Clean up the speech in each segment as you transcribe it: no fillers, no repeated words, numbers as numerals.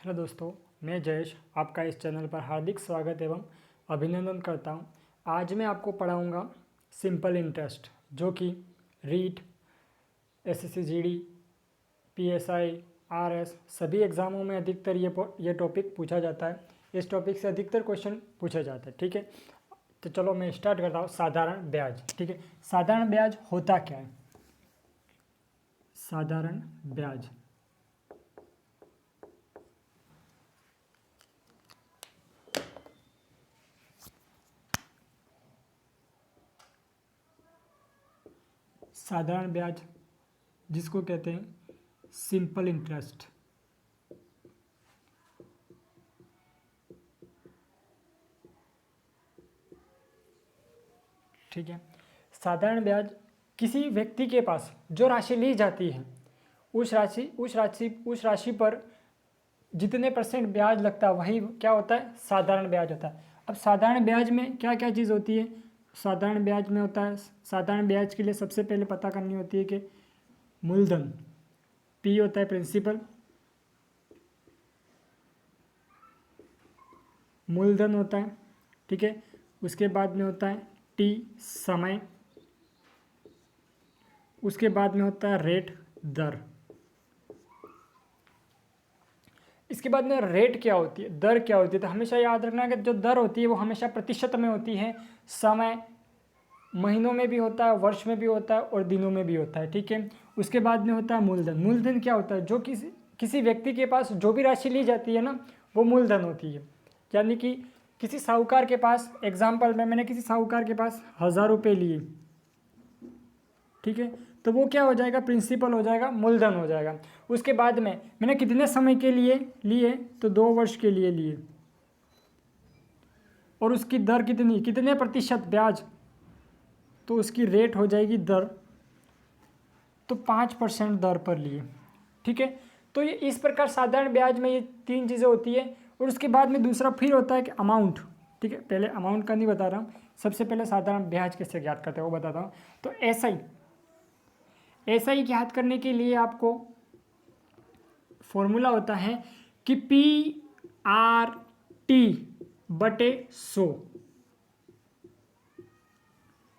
Hello दोस्तों, मैं जयेश आपका इस चैनल पर हार्दिक स्वागत एवं अभिनंदन करता हूं। आज मैं आपको पढ़ाऊंगा सिंपल इंटरेस्ट, जो कि REET, SSC GD, PSI, RS सभी एग्ज़ामों में अधिकतर ये टॉपिक पूछा जाता है। इस टॉपिक से अधिकतर क्वेश्चन पूछे जाते हैं। ठीक है, तो चलो मैं स्टार्ट करता हूँ। साधारण ब्याज। ठीक है, साधारण ब्याज होता क्या है? साधारण ब्याज साधारण ब्याज जिसको कहते हैं सिंपल इंटरेस्ट। ठीक है, साधारण ब्याज किसी व्यक्ति के पास जो राशि ली जाती है उस राशि पर जितने परसेंट ब्याज लगता है वही क्या होता है? साधारण ब्याज होता है। अब साधारण ब्याज में क्या क्या चीज़ होती है? साधारण ब्याज में होता है, साधारण ब्याज के लिए सबसे पहले पता करनी होती है कि मूलधन पी होता है, प्रिंसिपल, मूलधन होता है। ठीक है, उसके बाद में होता है टी, समय, उसके बाद में होता है रेट, दर। इसके बाद में रेट क्या होती है, दर क्या होती है? तो हमेशा याद रखना कि जो दर होती है वो हमेशा प्रतिशत में होती है। समय महीनों में भी होता है, वर्ष में भी होता है और दिनों में भी होता है। ठीक है, उसके बाद में होता है मूलधन। मूलधन क्या होता है? जो किसी व्यक्ति के पास जो भी राशि ली जाती है ना, वो मूलधन होती है। यानी कि किसी साहूकार के पास, एग्जाम्पल में मैंने किसी साहूकार के पास 1000 रुपये लिए, ठीक है, तो वो क्या हो जाएगा? प्रिंसिपल हो जाएगा, मूलधन हो जाएगा। उसके बाद में मैंने कितने समय के लिए लिए? तो 2 वर्ष के लिए लिए। और उसकी दर कितनी, कितने प्रतिशत ब्याज? तो उसकी रेट हो जाएगी दर, तो 5% दर पर लिए। ठीक है, तो ये इस प्रकार साधारण ब्याज में ये 3 चीज़ें होती है। और उसके बाद में दूसरा फिर होता है कि अमाउंट। ठीक है, पहले अमाउंट का नहीं बता रहा हूँ, सबसे पहले साधारण ब्याज कैसे ज्ञात करते हैं वो बताता हूँ। तो एसआई ज्ञात करने के लिए आपको फॉर्मूला होता है कि PRT/100।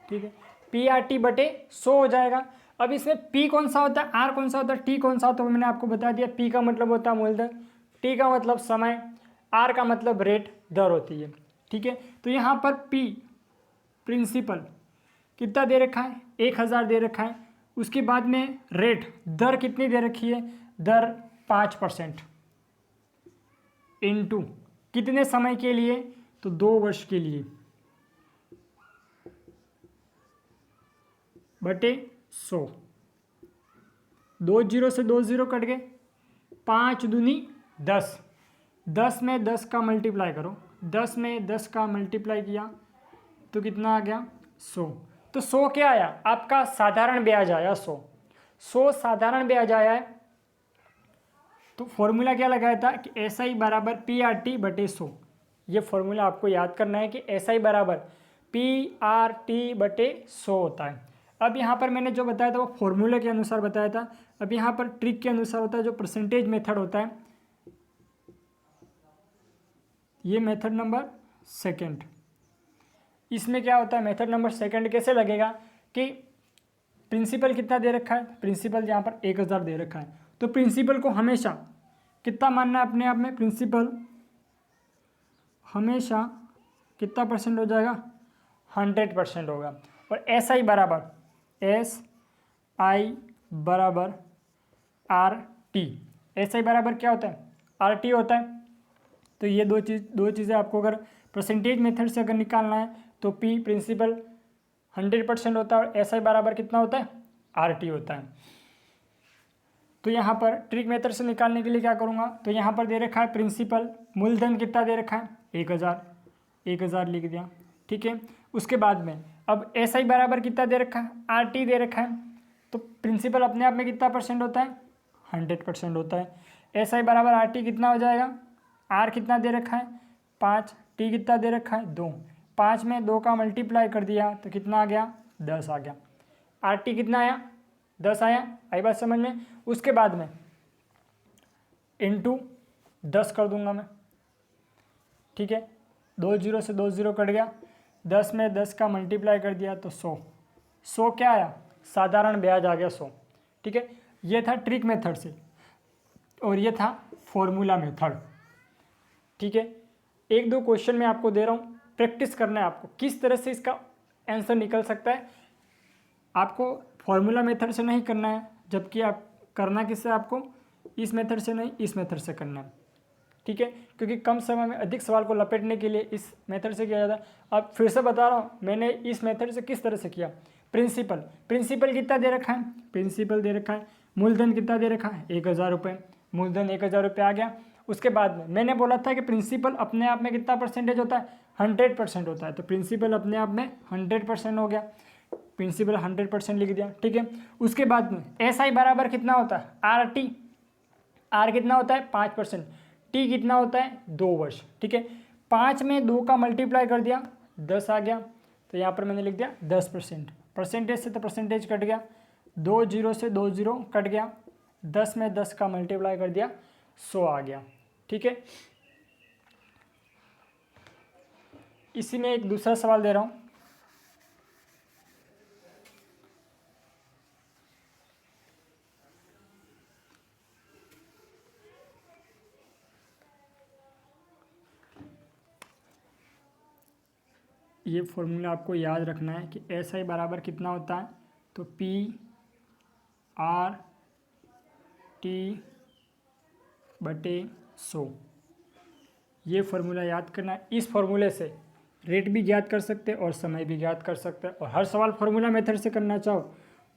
ठीक है, PRT/100 हो जाएगा। अब इसमें P कौन सा होता है, R कौन सा होता है, T कौन सा होता है, मैंने आपको बता दिया। P का मतलब होता है मूलधन, T का मतलब समय, R का मतलब रेट, दर होती है। ठीक है, तो यहाँ पर P प्रिंसिपल कितना दे रखा है? 1000 दे रखा है। उसके बाद में रेट, दर कितनी दे रखी है? दर 5% इनटू कितने समय के लिए? तो 2 वर्ष के लिए, बटे 100। 2 जीरो से 2 जीरो कट गए, 5 दूनी 10, 10 में 10 का मल्टीप्लाई करो, 10 में 10 का मल्टीप्लाई किया तो कितना आ गया? 100। तो 100 क्या आया? आपका साधारण ब्याज आया 100 साधारण ब्याज आया है। तो फॉर्मूला क्या लगाया था कि SI बराबर PRT/100। ये फॉर्मूला आपको याद करना है कि SI बराबर PRT/100 होता है। अब यहाँ पर मैंने जो बताया था वो फॉर्मूले के अनुसार बताया था। अब यहाँ पर ट्रिक के अनुसार होता है, जो परसेंटेज मेथड होता है, ये मेथड नंबर सेकंड। इसमें क्या होता है? मेथड नंबर सेकंड कैसे लगेगा कि प्रिंसिपल कितना दे रखा है? प्रिंसिपल यहाँ पर 1000 दे रखा है, तो प्रिंसिपल को हमेशा कितना मानना है अपने आप में? प्रिंसिपल हमेशा कितना परसेंट हो जाएगा? 100% होगा। और SI बराबर RT। SI बराबर क्या होता है? RT होता है। तो ये दो चीज़ें आपको अगर परसेंटेज मेथड से अगर निकालना है तो P प्रिंसिपल 100% होता है और SI बराबर कितना होता है? RT होता है। तो यहाँ पर ट्रिक मेथड से निकालने के लिए क्या करूँगा? तो यहाँ पर दे रखा है प्रिंसिपल, मूलधन कितना दे रखा है? 1000 लिख दिया। ठीक है, उसके बाद में अब SI बराबर कितना दे रखा है? RT दे रखा है। तो प्रिंसिपल अपने आप में कितना परसेंट होता है? 100% होता है। SI बराबर RT कितना हो जाएगा? R कितना दे रखा है? 5, T कितना दे रखा है? 2। 5 में 2 का मल्टीप्लाई कर दिया तो कितना आ गया? 10 आ गया। RT कितना आया? 10 आया। आई बात समझ में? उसके बाद में इनटू 10 कर दूंगा मैं, ठीक है। 2 जीरो से 2 जीरो कट गया, 10 में 10 का मल्टीप्लाई कर दिया तो 100। 100 क्या आया? साधारण ब्याज आ गया 100, ठीक है। ये था ट्रिक मेथड से और ये था फॉर्मूला मेथड, ठीक है। एक दो क्वेश्चन मैं आपको दे रहा हूँ, प्रैक्टिस करना है आपको किस तरह से इसका आंसर निकल सकता है। आपको फॉर्मूला मेथड से नहीं करना है, जबकि आप करना किससे, आपको इस मेथड से नहीं, इस मेथड से करना है, ठीक है। क्योंकि कम समय में अधिक सवाल को लपेटने के लिए इस मेथड से किया जाता है। अब फिर से बता रहा हूँ, मैंने इस मेथड से किस तरह से किया। प्रिंसिपल कितना दे रखा है, प्रिंसिपल दे रखा है, मूलधन कितना दे रखा है 1000 रुपये, मूलधन 1000 रुपये आ गया। उसके बाद में मैंने बोला था कि प्रिंसिपल अपने आप में कितना परसेंटेज होता है, 100% होता है। तो प्रिंसिपल अपने आप में 100% हो गया, प्रिंसिपल 100% लिख दिया, ठीक है। उसके बाद में SI बराबर कितना होता है, RT, R कितना होता है 5%, T कितना होता है 2 वर्ष, ठीक है। 5 में 2 का मल्टीप्लाई कर दिया 10 आ गया, तो यहाँ पर मैंने लिख दिया 10%। परसेंटेज से तो परसेंटेज कट गया, 2 जीरो से 2 जीरो कट गया, 10 में 10 का मल्टीप्लाई कर दिया 100 आ गया, ठीक है। इसी में एक दूसरा सवाल दे रहा हूँ, ये फॉर्मूला आपको याद रखना है कि SI बराबर कितना होता है, तो PR/T/100, ये फार्मूला याद करना है। इस फार्मूले से रेट भी ज्ञात कर सकते हैं और समय भी ज्ञात कर सकते हैं, और हर सवाल फार्मूला मेथड से करना चाहो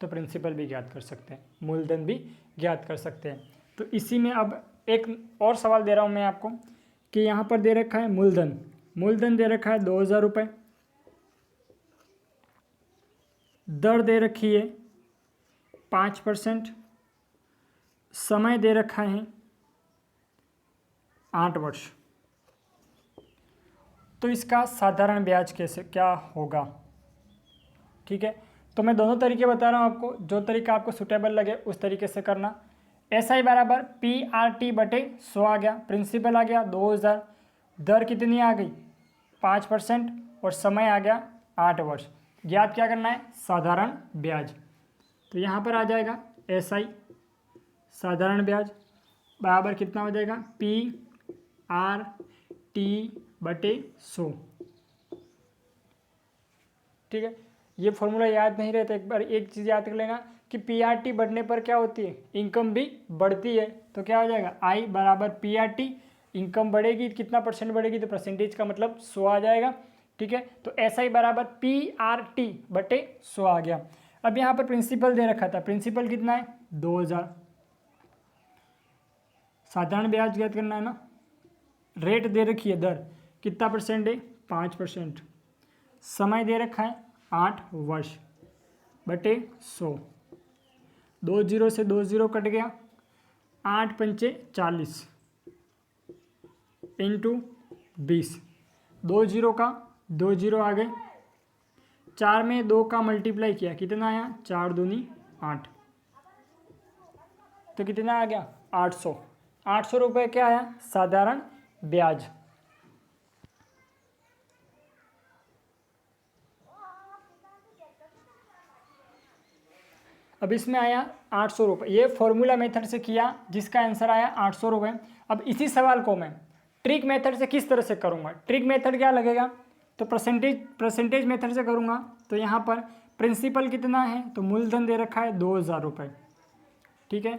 तो प्रिंसिपल भी ज्ञात कर सकते हैं, मूलधन भी ज्ञात कर सकते हैं। तो इसी में अब एक और सवाल दे रहा हूँ मैं आपको कि यहाँ पर दे रखा है मूलधन दे रखा है 2000 रुपये, दर दे रखी है 5%, समय दे रखा है 8 वर्ष। तो इसका साधारण ब्याज कैसे क्या होगा, ठीक है। तो मैं दोनों तरीके बता रहा हूँ आपको, जो तरीका आपको सुटेबल लगे उस तरीके से करना। SI बराबर PR/T/100 आ गया, प्रिंसिपल आ गया 2000, दर कितनी आ गई 5% और समय आ गया 8 वर्ष। ज्ञात क्या करना है, साधारण ब्याज। तो यहाँ पर आ जाएगा SI साधारण ब्याज बराबर कितना हो जाएगा PR/T/100, ठीक है। ये फॉर्मूला याद नहीं रहता, एक बार एक चीज़ याद कर लेना कि PRT बढ़ने पर क्या होती है, इनकम भी बढ़ती है। तो क्या हो जाएगा I बराबर PRT, इनकम बढ़ेगी कितना परसेंट बढ़ेगी, तो परसेंटेज का मतलब 100 आ जाएगा, ठीक है। तो SI बराबर PR/T/100 आ गया। अब यहाँ पर प्रिंसिपल दे रखा था, प्रिंसिपल कितना है 2000, साधारण ब्याज ज्ञात करना है ना। रेट दे रखी है, दर कितना परसेंट है 5%, समय दे रखा है 8 वर्ष बटे 100, 2 जीरो से 2 जीरो कट गया, 8 पंचे 40 इंटू 20, 2 जीरो का 2 जीरो आ गए, 4 में 2 का मल्टीप्लाई किया कितना आया 4 दूनी 8, तो कितना आ गया 800। 800 रुपये क्या आया साधारण ब्याज। अब इसमें आया 800 रुपये, ये फॉर्मूला मेथड से किया जिसका आंसर आया 800 रुपये। अब इसी सवाल को मैं ट्रिक मेथड से किस तरह से करूँगा, ट्रिक मेथड क्या लगेगा, तो परसेंटेज मेथड से करूँगा। तो यहाँ पर प्रिंसिपल कितना है, तो मूलधन दे रखा है 2000 रुपये, ठीक है।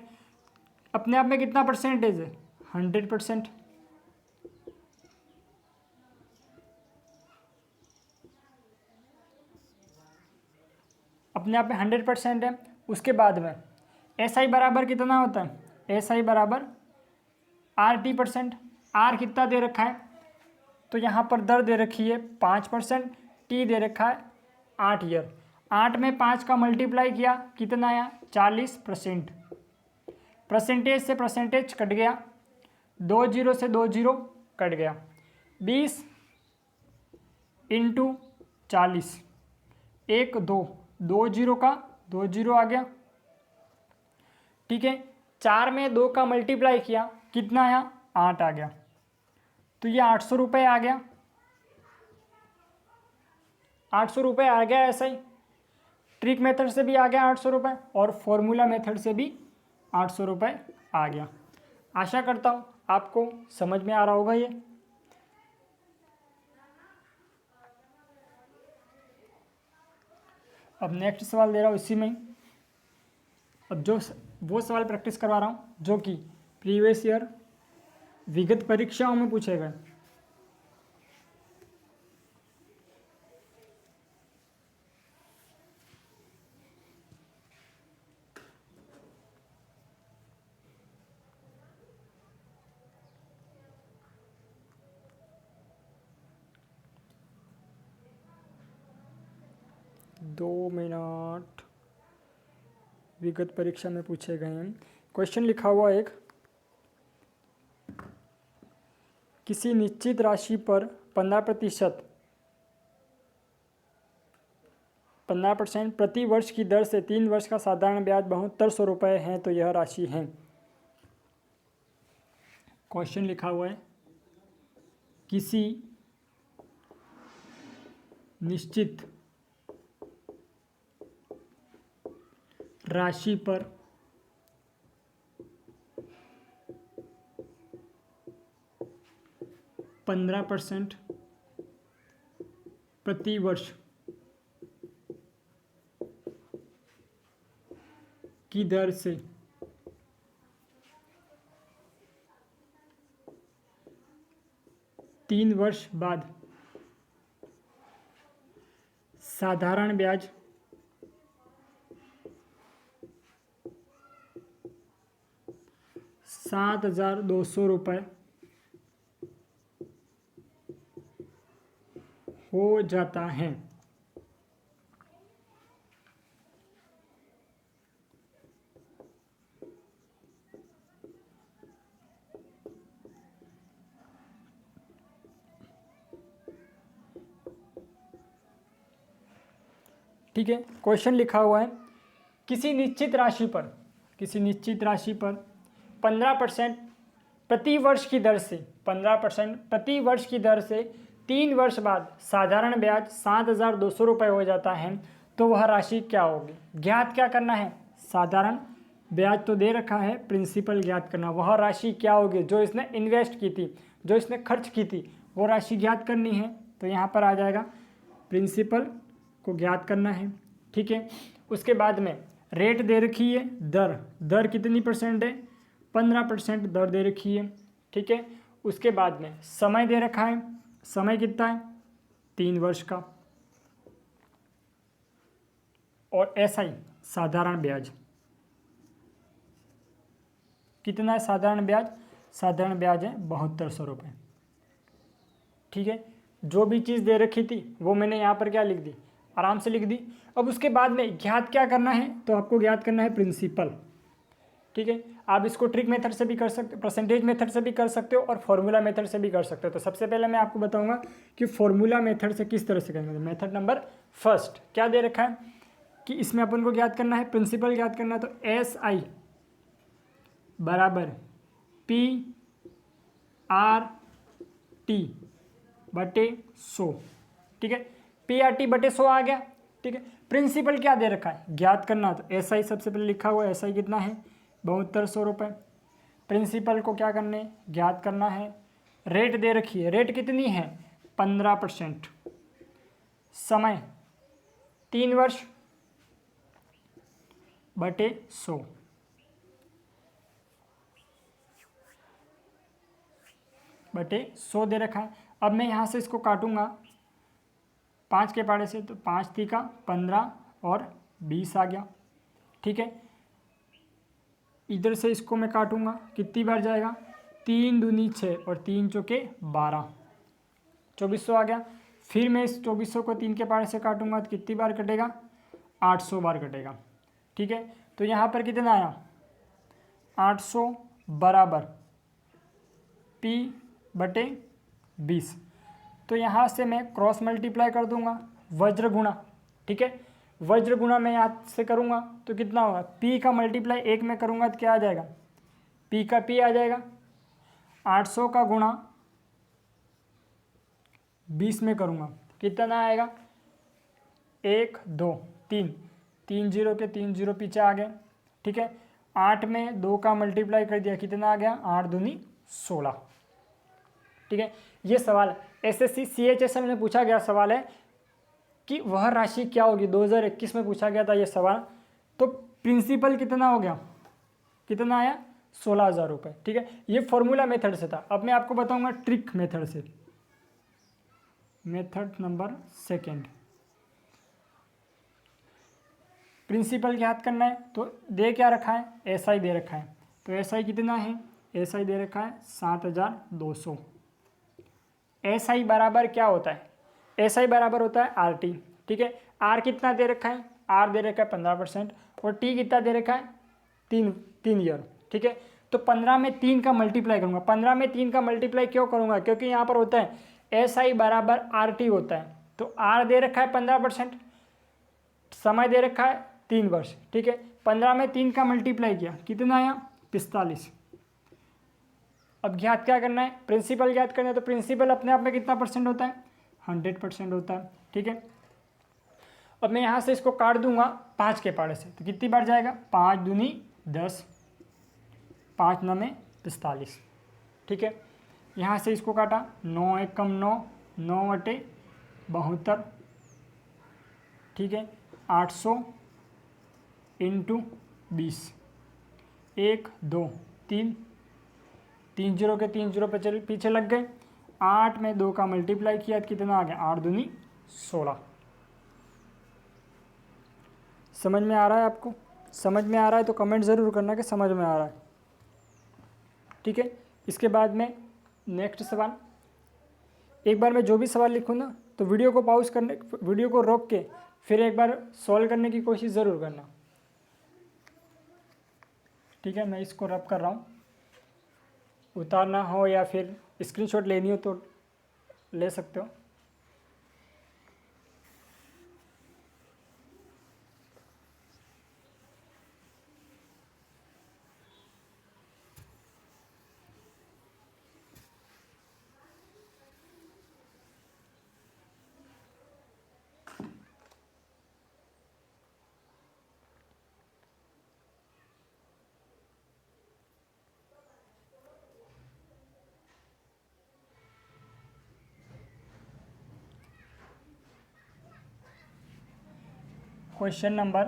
अपने आप में कितना परसेंटेज है 100%, अपने आप में 100% है। उसके बाद में SI बराबर कितना होता है, SI बराबर RT%, R कितना दे रखा है, तो यहाँ पर दर दे रखी है 5%, T दे रखा है 8 ईयर, 8 में 5 का मल्टीप्लाई किया कितना आया 40%, परसेंटेज से परसेंटेज कट गया, 2 जीरो से 2 जीरो कट गया, 20 इंटू 40, 1 2 2 जीरो का 2 जीरो आ गया, ठीक है। 4 में 2 का मल्टीप्लाई किया कितना आया 8 आ गया, तो ये 800 रुपये आ गया, 800 रुपये आ गया। ऐसा ही ट्रिक मेथड से भी आ गया 800 रुपये और फॉर्मूला मेथड से भी 800 रुपये आ गया। आशा करता हूँ आपको समझ में आ रहा होगा ये। अब नेक्स्ट सवाल दे रहा हूँ इसी में ही। अब जो वो सवाल प्रैक्टिस करवा रहा हूँ जो कि प्रीवियस ईयर विगत परीक्षाओं में पूछे गए। दो मिनट, विगत परीक्षा में पूछे गए हैं। क्वेश्चन लिखा हुआ एक, किसी निश्चित राशि पर 15% प्रति वर्ष की दर से 3 वर्ष का साधारण ब्याज 7200 रुपये है, तो यह राशि है। क्वेश्चन लिखा हुआ है, किसी निश्चित राशि पर 15% प्रति वर्ष की दर से 3 वर्ष बाद साधारण ब्याज 7200 रुपये हो जाता है। ठीक है, क्वेश्चन लिखा हुआ है, किसी निश्चित राशि पर 15% प्रति वर्ष की दर से 15% प्रति वर्ष की दर से 3 वर्ष बाद साधारण ब्याज 7200 रुपये हो जाता है, तो वह राशि क्या होगी? ज्ञात क्या करना है? साधारण ब्याज तो दे रखा है, प्रिंसिपल ज्ञात करना। वह राशि क्या होगी जो इसने इन्वेस्ट की थी, जो इसने खर्च की थी, वो राशि ज्ञात करनी है। तो यहाँ पर आ जाएगा प्रिंसिपल को ज्ञात करना है। ठीक है, उसके बाद में रेट दे रखी है, दर कितनी परसेंट है? 15% दर दे रखी है। ठीक है, उसके बाद में समय दे रखा है, समय कितना है? 3 वर्ष का। और ऐसा ही साधारण ब्याज कितना है? साधारण ब्याज है 7200 रुपये। ठीक है, जो भी चीज़ दे रखी थी वो मैंने यहाँ पर क्या लिख दी? आराम से लिख दी। अब उसके बाद में ज्ञात क्या करना है? तो आपको ज्ञात करना है प्रिंसिपल। ठीक है, आप इसको ट्रिक मेथड से भी कर सकते हो, परसेंटेज मेथड से भी कर सकते हो और फॉर्मूला मेथड से भी कर सकते हो। तो सबसे पहले मैं आपको बताऊंगा कि फॉर्मूला मेथड से किस तरह से करेंगे। मेथड नंबर फर्स्ट क्या दे रखा है कि इसमें अपन को ज्ञात करना है, प्रिंसिपल ज्ञात करना है। तो SI बराबर PRT बटे 100। ठीक है, PRT बटे 100 आ गया। ठीक है, प्रिंसिपल क्या दे रखा है? ज्ञात करना। तो SI सबसे पहले लिखा हुआ है, SI कितना है? 7200 रुपये। प्रिंसिपल को क्या करना है? ज्ञात करना है। रेट दे रखी है, रेट कितनी है? 15%। समय 3 वर्ष बटे 100। बटे 100 दे रखा है। अब मैं यहाँ से इसको काटूंगा 5 के पाड़े से, तो 5 तीका 15 और 20 आ गया। ठीक है, इधर से इसको मैं काटूंगा, कितनी बार जाएगा? 3 दूनी 6 और 3 चौके 12, 2400 आ गया। फिर मैं इस 2400 को 3 के पाड़े से काटूंगा तो कितनी बार कटेगा? 800 बार कटेगा। ठीक है, तो यहाँ पर कितना आया? 800 बराबर P बटे 20। तो यहाँ से मैं क्रॉस मल्टीप्लाई कर दूंगा, वज्र गुणा। ठीक है, वज्र गुणा मैं यहाँ से करूँगा तो कितना होगा? P का मल्टीप्लाई 1 में करूँगा तो क्या आ जाएगा? P का P आ जाएगा। 800 का गुणा 20 में करूँगा कितना आएगा, 1 2 3, 3 जीरो के 3 जीरो पीछे आ गए, ठीक है। 8 में 2 का मल्टीप्लाई कर दिया कितना आ गया, 8 दूनी 16, ठीक है। ये सवाल एसएससी सीएचएसएल में पूछा गया सवाल है कि वह राशि क्या होगी, 2021 में पूछा गया था ये सवाल। तो प्रिंसिपल कितना हो गया, कितना आया, 16,000 रुपये, ठीक है। ये फॉर्मूला मेथड से था। अब मैं आपको बताऊंगा ट्रिक मेथड से, मेथड नंबर 2। प्रिंसिपल ज्ञात करना है तो दे क्या रखा है, एसआई दे रखा है। तो एसआई कितना है, एसआई दे रखा है 7,200। एसआई बराबर क्या होता है, एसआई बराबर होता है आरटी, ठीक है। आर कितना दे रखा है, आर दे रखा है 15% और टी कितना दे रखा है, 3 ईयर, ठीक है। तो 15 में 3 का मल्टीप्लाई करूंगा। 15 में 3 का मल्टीप्लाई क्यों करूंगा, क्योंकि यहाँ पर होता है एसआई बराबर आरटी होता है। तो आर दे रखा है 15%, समय दे रखा है 3 वर्ष, ठीक है। 15 में 3 का मल्टीप्लाई किया कितना आया, 45। अब ज्ञात क्या करना है, प्रिंसिपल ज्ञात करना है। तो प्रिंसिपल अपने आप में कितना परसेंट होता है, 100% होता है, ठीक है। अब मैं यहाँ से इसको काट दूंगा 5 के पाड़े से, तो कितनी बार जाएगा, 5 दूनी 10, 5 9 45, ठीक है। यहाँ से इसको काटा, 9 1 कम 9, 9 बटे 72, ठीक है। 800 इंटू 20, 1 2 3, 3 जीरो के 3 जीरो पीछे लग गए। 8 में 2 का मल्टीप्लाई किया तो कितना आ गया, 8 दूनी 16। समझ में आ रहा है आपको, समझ में आ रहा है तो कमेंट ज़रूर करना कि समझ में आ रहा है, ठीक है। इसके बाद में नेक्स्ट सवाल, एक बार मैं जो भी सवाल लिखूँ ना तो वीडियो को पॉज करने, वीडियो को रोक के फिर एक बार सॉल्व करने की कोशिश ज़रूर करना, ठीक है। मैं इसको रब कर रहा हूँ, उतारना हो या फिर स्क्रीनशॉट लेनी हो तो ले सकते हो। क्वेश्चन नंबर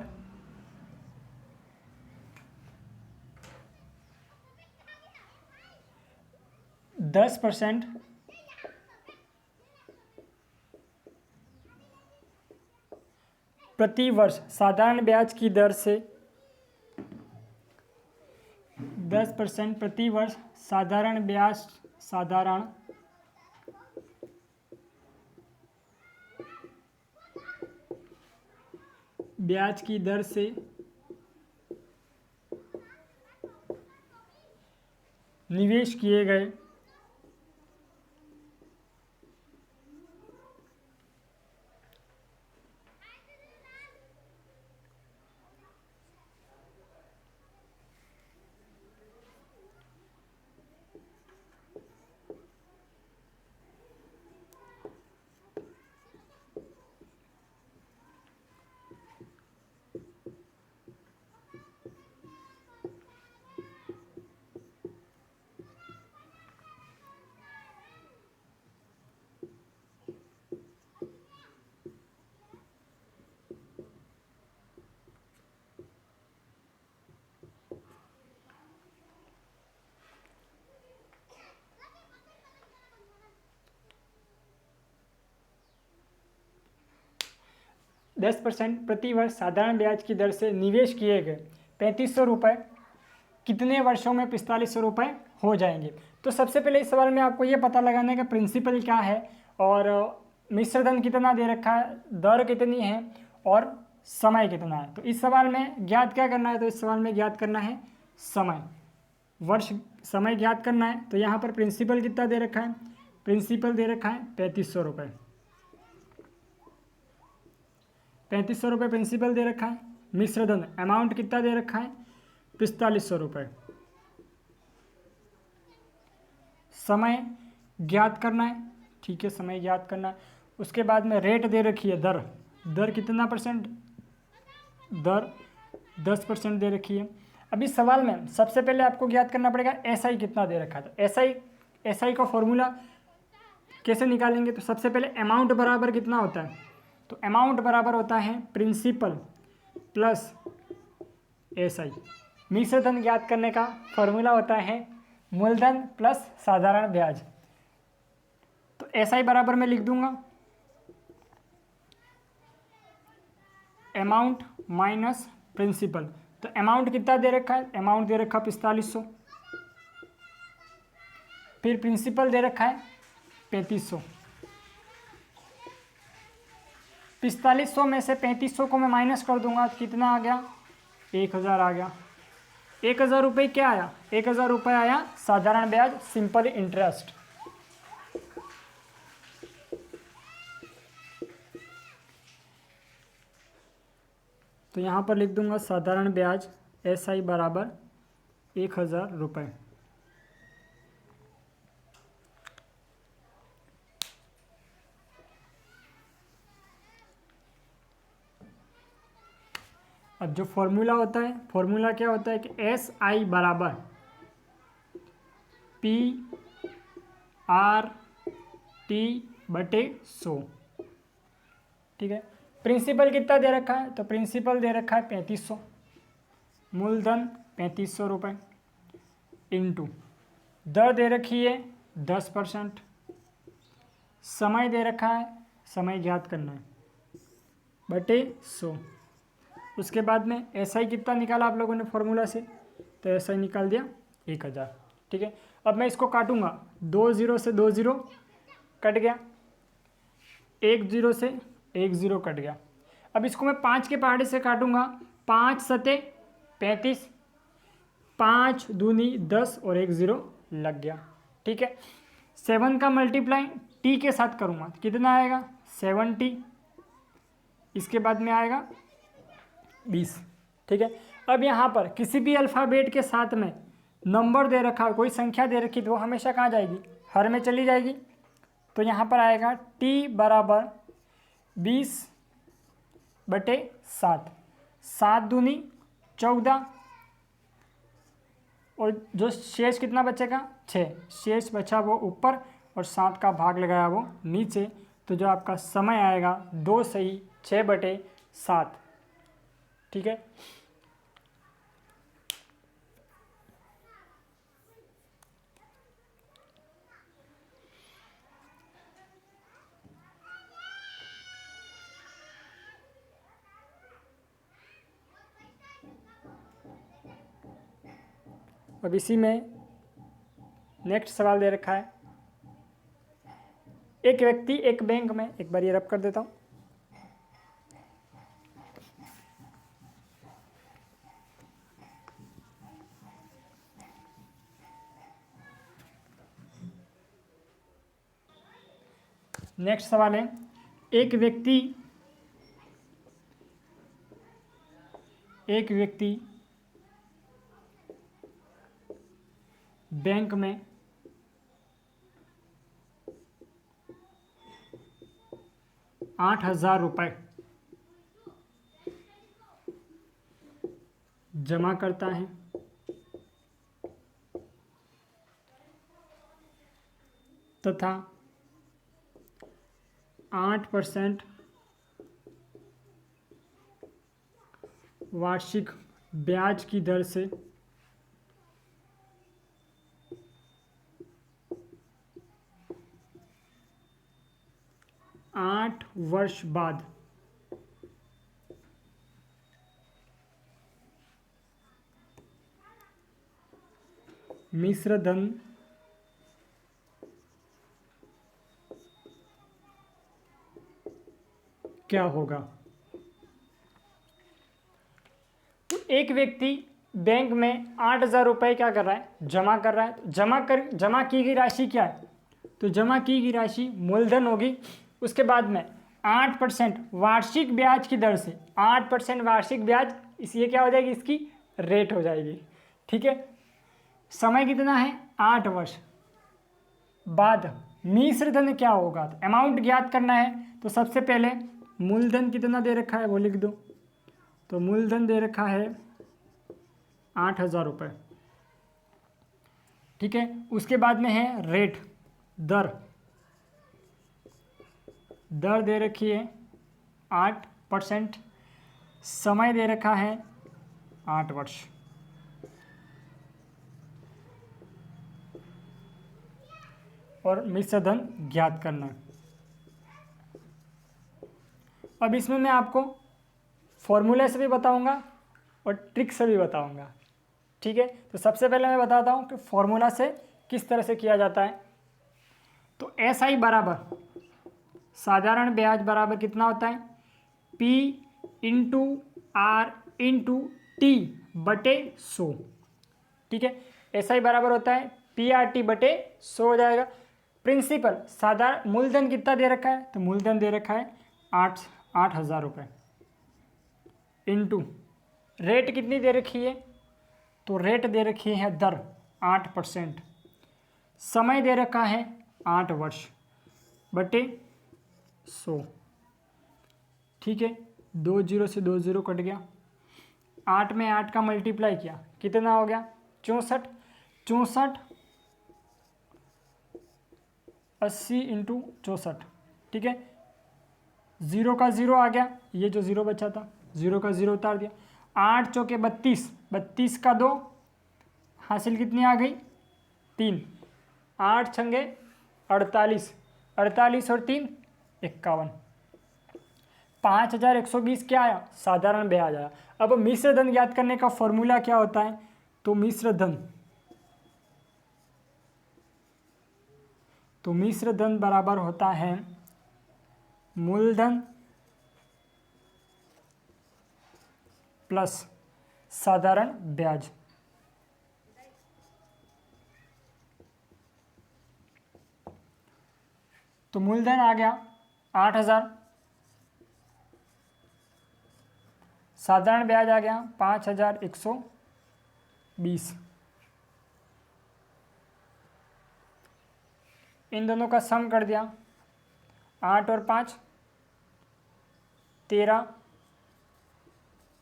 10% प्रति वर्ष साधारण ब्याज की दर से 10% प्रति वर्ष साधारण ब्याज की दर से निवेश किए गए दस % प्रति वर्ष साधारण ब्याज की दर से निवेश किए गए 3500 रुपये कितने वर्षों में 4500 रुपये हो जाएंगे। तो सबसे पहले इस सवाल में आपको ये पता लगाना है कि प्रिंसिपल क्या है और मिश्र धन कितना दे रखा है, दर कितनी है और समय कितना है। तो इस सवाल में ज्ञात क्या करना है, तो इस सवाल में ज्ञात करना है समय, वर्ष समय ज्ञात करना है। तो यहाँ पर प्रिंसिपल कितना दे रखा है, प्रिंसिपल दे रखा है 3500 रुपये, 3500 रुपये प्रिंसिपल दे रखा है। मिश्र धन अमाउंट कितना दे रखा है, 4500 रुपये। समय ज्ञात करना है, ठीक है, समय ज्ञात करना है। उसके बाद में रेट दे रखी है, दर कितना परसेंट, दर 10% दे रखी है। अभी सवाल में सबसे पहले आपको ज्ञात करना पड़ेगा एसआई कितना दे रखा था। एसआई का फॉर्मूला कैसे निकालेंगे, तो सबसे पहले अमाउंट बराबर कितना होता है, तो अमाउंट बराबर होता है प्रिंसिपल प्लस एसआई। मिश्र धन ज्ञात करने का फॉर्मूला होता है मूलधन प्लस साधारण ब्याज। तो एसआई बराबर मैं लिख दूंगा अमाउंट माइनस प्रिंसिपल। तो अमाउंट कितना दे रखा है, अमाउंट दे रखा 4500, फिर प्रिंसिपल दे रखा है 3500। 4500 में से 3500 को मैं माइनस कर दूंगा तो कितना आ गया, 1000 आ गया। 1000 रुपये क्या आया, 1000 रुपये आया साधारण ब्याज, सिंपल इंटरेस्ट। तो यहाँ पर लिख दूंगा साधारण ब्याज एसआई बराबर 1000 रुपये। अब जो फॉर्मूला होता है, फॉर्मूला क्या होता है कि एस आई बराबर पी आर टी बटे 100, ठीक है। प्रिंसिपल कितना दे रखा है, तो प्रिंसिपल दे रखा है 3500, मूलधन 3500 रुपये, इंटू दर दे रखी है 10%, समय दे रखा है, समय ज्ञात करना है, बटे 100। उसके बाद में एसआई कितना निकाला आप लोगों ने फॉर्मूला से, तो एसआई निकाल दिया 1000, ठीक है। अब मैं इसको काटूंगा, 2 0 से 2 0 कट गया, 1 0 से 1 0 कट गया। अब इसको मैं 5 के पहाड़े से काटूंगा, 5 सते 35, 5 दूनी 10 और 1 0 लग गया, ठीक है। 7 का मल्टीप्लाई टी के साथ करूँगा तो कितना आएगा 70, इसके बाद में आएगा 20, ठीक है। अब यहाँ पर किसी भी अल्फ़ाबेट के साथ में नंबर दे रखा, कोई संख्या दे रखी, तो वो हमेशा कहाँ जाएगी, हर में चली जाएगी। तो यहाँ पर आएगा टी बराबर 20/7, 7 दूनी 14, और जो शेष कितना बचेगा 6, शेष बचा वो ऊपर और 7 का भाग लगाया वो नीचे। तो जो आपका समय आएगा 2 सही 6/7, ठीक है। अब इसी में नेक्स्ट सवाल दे रखा है, एक व्यक्ति एक बैंक में, एक बार ये रब कर देता हूँ, नेक्स्ट सवाल है, एक व्यक्ति बैंक में 8000 रुपये जमा करता है तथा 8% वार्षिक ब्याज की दर से 8 वर्ष बाद मिश्र धन क्या होगा। तो एक व्यक्ति बैंक में 8000 रुपये क्या कर रहा है, जमा कर रहा है। तो जमा की गई राशि क्या है, तो जमा की गई राशि मूलधन होगी। उसके बाद में 8% वार्षिक ब्याज की दर से, 8% वार्षिक ब्याज, ये क्या हो जाएगी, इसकी रेट हो जाएगी, ठीक है। समय कितना है 8 वर्ष, बाद मिश्र धन क्या होगा, तो अमाउंट ज्ञात करना है। तो सबसे पहले मूलधन कितना दे रखा है वो लिख दो। तो मूलधन दे रखा है 8,000 रुपये, ठीक है। उसके बाद में है रेट, दर दे रखी है 8%, समय दे रखा है 8 वर्ष, और मिश्र धन ज्ञात करना है। अब इसमें मैं आपको फॉर्मूले से भी बताऊंगा और ट्रिक से भी बताऊंगा, ठीक है। तो सबसे पहले मैं बताता हूं कि फॉर्मूला से किस तरह से किया जाता है। तो SI बराबर साधारण ब्याज बराबर कितना होता है, P into R into T बटे 100, ठीक है। SI बराबर होता है PRT बटे 100 हो जाएगा। प्रिंसिपल साधारण मूलधन कितना दे रखा है, तो मूलधन दे रखा है 8,000 रुपये, इंटू रेट कितनी दे रखी है, तो रेट दे रखी है दर 8%, समय दे रखा है 8 वर्ष बटे 100, ठीक है। 2 0 से 2 0 कट गया, 8 में 8 का मल्टीप्लाई किया कितना हो गया 64, 80 इंटू 64, ठीक है। 0 का 0 आ गया, ये जो 0 बचा था 0 का 0 उतार दिया। 8 चौके 32, 32 का 2 हासिल कितनी आ गई 3, 8 छंगे 48, 48 और 3 51, 5,120 क्या आया, साधारण ब्याज आया। अब मिश्र धन ज्ञात करने का फॉर्मूला क्या होता है, तो मिश्र धन बराबर होता है मूलधन प्लस साधारण ब्याज। तो मूलधन आ गया 8,000, साधारण ब्याज आ गया 5,120, इन दोनों का सम कर दिया, 8 और 5 13,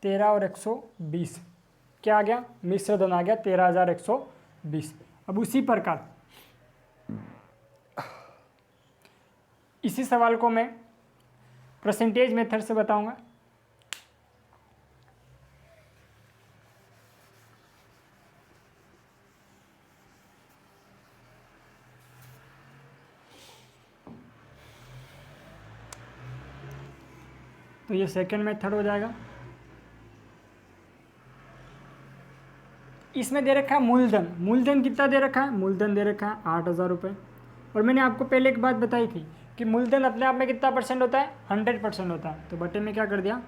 13 और 120 क्या आ गया, मिश्र धन आ गया 13,120। अब उसी प्रकार इसी सवाल को मैं परसेंटेज मेथड से बताऊंगा। तो ये सेकंड मेथड हो जाएगा। इसमें दे रखा है मूलधन कितना दे रखा है, मूलधन दे रखा है 8,000 रुपये। और मैंने आपको पहले एक बात बताई थी कि मूलधन अपने आप में कितना परसेंट होता है, 100% होता है। तो बटे में क्या कर दिया